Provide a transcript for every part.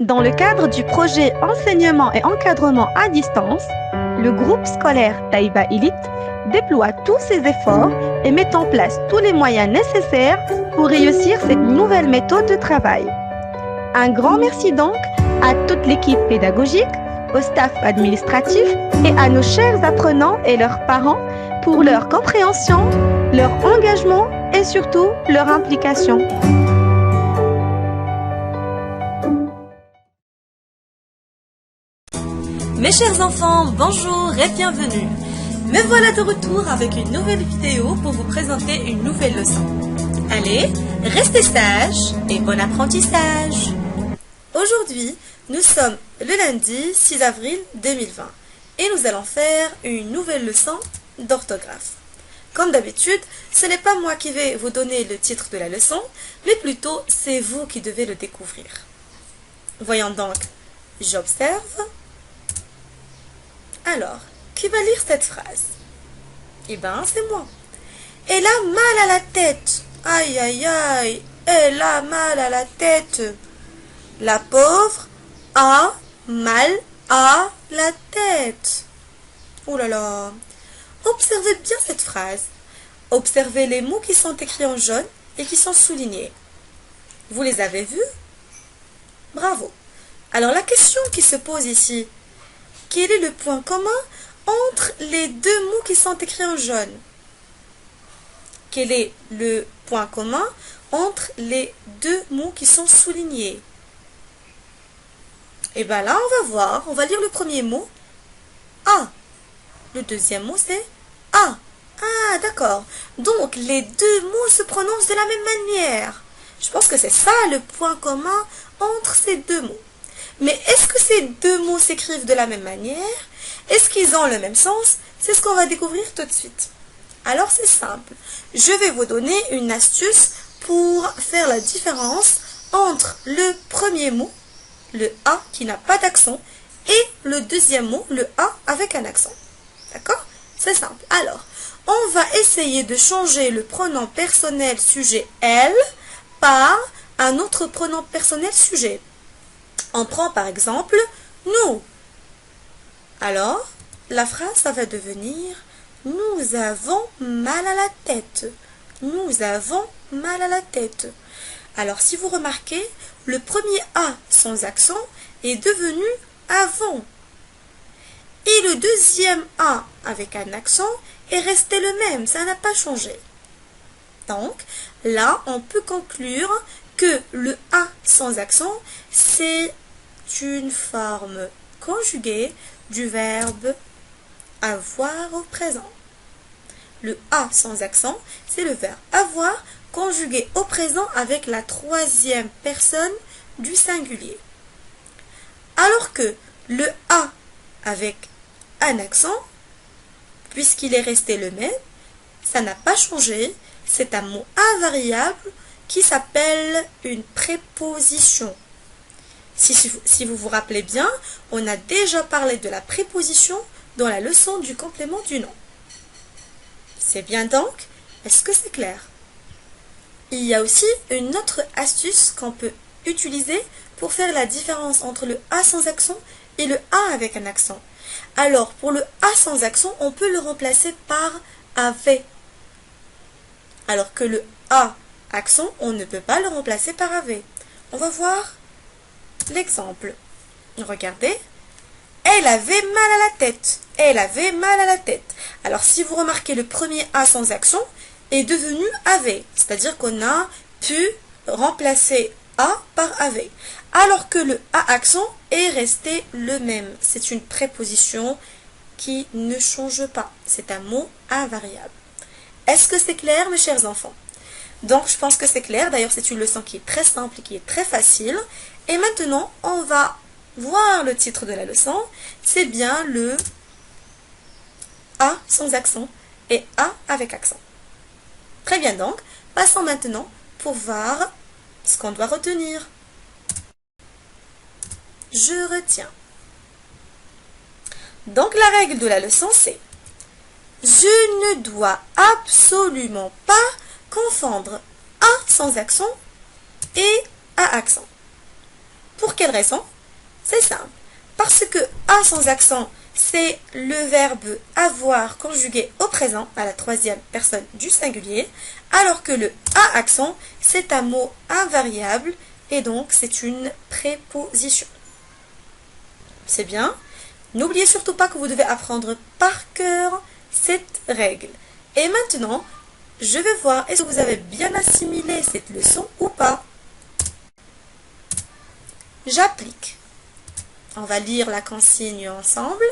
Dans le cadre du projet Enseignement et encadrement à distance, le groupe scolaire Taïba Elite déploie tous ses efforts et met en place tous les moyens nécessaires pour réussir cette nouvelle méthode de travail. Un grand merci donc à toute l'équipe pédagogique, au staff administratif et à nos chers apprenants et leurs parents pour leur compréhension, leur engagement et surtout leur implication. Mes chers enfants, bonjour et bienvenue. Me voilà de retour avec une nouvelle vidéo pour vous présenter une nouvelle leçon. Allez, restez sages et bon apprentissage. Aujourd'hui, nous sommes le lundi 6 avril 2020 et nous allons faire une nouvelle leçon d'orthographe. Comme d'habitude, ce n'est pas moi qui vais vous donner le titre de la leçon, mais plutôt c'est vous qui devez le découvrir. Voyons donc, j'observe. Alors, qui va lire cette phrase? Eh ben, c'est moi. Elle a mal à la tête. Aïe, aïe, aïe. Elle a mal à la tête. La pauvre a mal à la tête. Oh là là. Observez bien cette phrase. Observez les mots qui sont écrits en jaune et qui sont soulignés. Vous les avez vus? Bravo. Alors, la question qui se pose ici, quel est le point commun entre les deux mots qui sont écrits en jaune? Quel est le point commun entre les deux mots qui sont soulignés? Et bien là, on va voir. On va lire le premier mot. A. Le deuxième mot, c'est A. Ah, d'accord. Donc, les deux mots se prononcent de la même manière. Je pense que c'est ça le point commun entre ces deux mots. Mais est-ce que ces deux mots s'écrivent de la même manière? Est-ce qu'ils ont le même sens? C'est ce qu'on va découvrir tout de suite. Alors c'est simple. Je vais vous donner une astuce pour faire la différence entre le premier mot, le A qui n'a pas d'accent, et le deuxième mot, le A avec un accent. D'accord? C'est simple. Alors, on va essayer de changer le pronom personnel sujet elle par un autre pronom personnel sujet. On prend par exemple nous. Alors, la phrase, ça va devenir nous avons mal à la tête. Nous avons mal à la tête. Alors, si vous remarquez, le premier A sans accent est devenu avant. Et le deuxième A avec un accent est resté le même. Ça n'a pas changé. Donc, là, on peut conclure que le A sans accent, c'est une forme conjuguée du verbe avoir au présent. Le A sans accent, c'est le verbe avoir conjugué au présent avec la troisième personne du singulier. Alors que le A avec un accent, puisqu'il est resté le même, ça n'a pas changé, c'est un mot invariable qui s'appelle une préposition. Si vous vous rappelez bien, on a déjà parlé de la préposition dans la leçon du complément du nom. C'est bien donc? Est-ce que c'est clair? Il y a aussi une autre astuce qu'on peut utiliser pour faire la différence entre le A sans accent et le A avec un accent. Alors, pour le A sans accent, on peut le remplacer par avait. Alors que le A accent, on ne peut pas le remplacer par avait. On va voir l'exemple. Regardez. Elle avait mal à la tête. Elle avait mal à la tête. Alors, si vous remarquez, le premier A sans accent est devenu avait. C'est-à-dire qu'on a pu remplacer A par avait. Alors que le A accent est resté le même. C'est une préposition qui ne change pas. C'est un mot invariable. Est-ce que c'est clair, mes chers enfants? Donc, je pense que c'est clair. D'ailleurs, c'est une leçon qui est très simple et qui est très facile. Et maintenant, on va voir le titre de la leçon. C'est bien le A sans accent et A avec accent. Très bien donc. Passons maintenant pour voir ce qu'on doit retenir. Je retiens. Donc, la règle de la leçon, c'est je ne dois absolument pas confondre A sans accent et A accent. Pour quelle raison? C'est simple. Parce que a sans accent, c'est le verbe avoir conjugué au présent, à la troisième personne du singulier, alors que le a accent, c'est un mot invariable et donc c'est une préposition. C'est bien. N'oubliez surtout pas que vous devez apprendre par cœur cette règle. Et maintenant, je vais voir est-ce que vous avez bien assimilé cette leçon ou pas. J'applique. On va lire la consigne ensemble.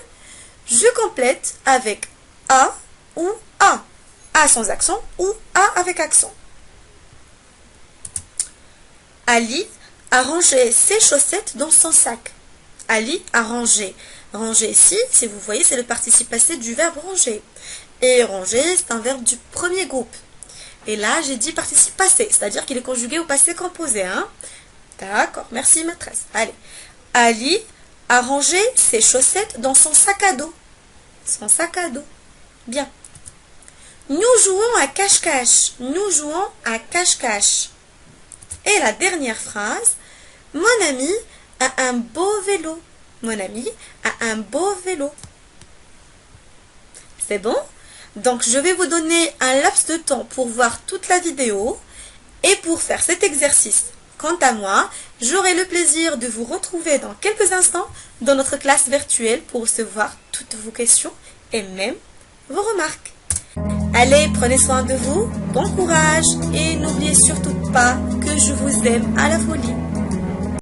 Je complète avec a ou a. A sans accent ou a avec accent. Ali a rangé ses chaussettes dans son sac. Ali a rangé. Ranger ici, si vous voyez, c'est le participe passé du verbe ranger. Et ranger, c'est un verbe du premier groupe. Et là, j'ai dit participe passé, c'est-à-dire qu'il est conjugué au passé composé. Hein? D'accord, merci maîtresse. Allez. Ali a rangé ses chaussettes dans son sac à dos. Son sac à dos. Bien. Nous jouons à cache-cache. Nous jouons à cache-cache. Et la dernière phrase. Mon ami a un beau vélo. Mon ami a un beau vélo. C'est bon? Donc, je vais vous donner un laps de temps pour voir toute la vidéo et pour faire cet exercice. Quant à moi, j'aurai le plaisir de vous retrouver dans quelques instants dans notre classe virtuelle pour recevoir toutes vos questions et même vos remarques. Allez, prenez soin de vous, bon courage et n'oubliez surtout pas que je vous aime à la folie.